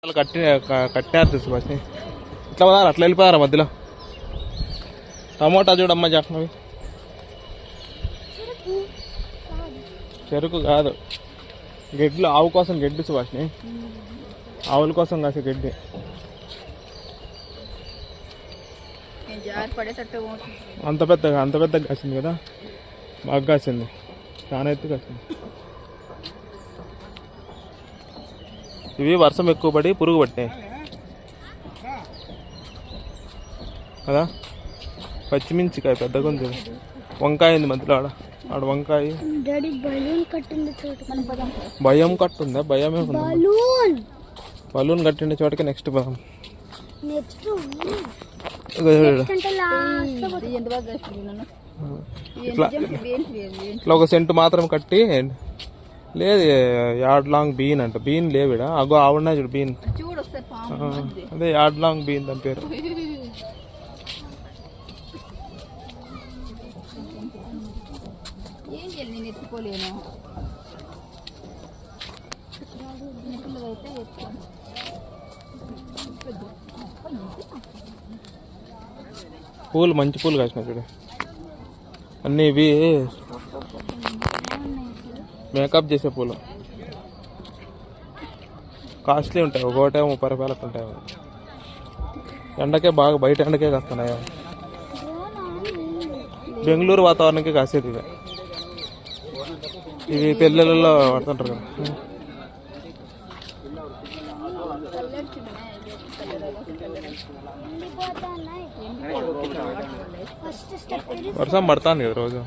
కట్టారు సుభాష్ ఇట్లా పోదారు అట్లా వెళ్ళిపోయారా మధ్యలో. టమోటా చూడమ్మా చెప్పినవి. చెరుకు కాదు, గడ్డిలు. ఆవు కోసం గడ్డి సుభాష్ని, ఆవుల కోసం కాసే గడ్డి. అంత పెద్దగా కాసింది కదా, బాగా కాసింది, చాలా ఎత్తు కాసింది. ఇవి వర్షం ఎక్కువ పడి పురుగు పట్టాయి కదా. పచ్చిమిర్చికాయ పెద్దగా ఉంది. వంకాయ ఉంది మధ్యలో, ఆడ వంకాయ. భయం కట్టుందా? భయమే ఉంది. బలూన్ కట్టిండే చోటకి నెక్స్ట్ పోదాం. ఇట్లా ఒక సెంటు మాత్రం కట్టి. లేదు, యార్డ్ లాంగ్ బీన్ అంట. బీన్ లేవిడా, అగో ఆవిడ చూడు బీన్. అదే యార్డ్ లాంగ్ బీన్ దాని పేరు. పూలు మంచి పూలు కాసిన చూడు. అన్నీ ఇవి మేకప్ చేసే పూలు, కాస్ట్లీ ఉంటాయి. ఒకటేమో 30 రూపాయలకు ఉంటాయి. ఎండకే బాగా, బయట ఎండకే కాస్తున్నాయి. బెంగళూరు వాతావరణంకి కాసేది ఇవి. ఇవి పెళ్ళిళ్ళలో పడుతుంటారు కదా. వర్షం పడుతుంది కదా రోజు.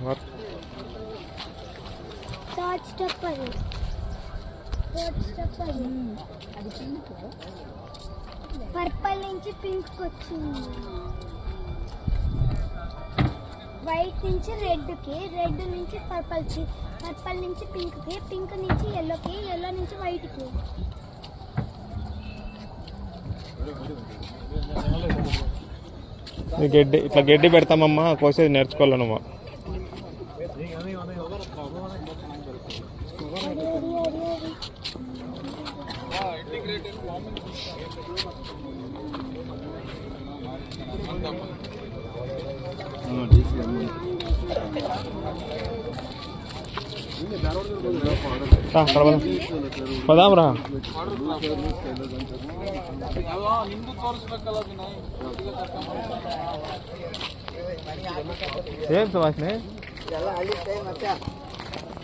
పర్పల్ నుంచి పింక్ వచ్చింది, వైట్ నుంచి రెడ్ కి, రెడ్ నుంచి పర్పల్ కి, పర్పల్ నుంచి పింక్ కి, పింక్ నుంచి ఎల్లో కి, ఎల్లో నుంచి వైట్ కి. గడ్డి ఇట్లా గడ్డి పెడతామమ్మా, కోసేది నేర్చుకోవాలమ్మా. పదాం రా. ఏం సుభాష్ని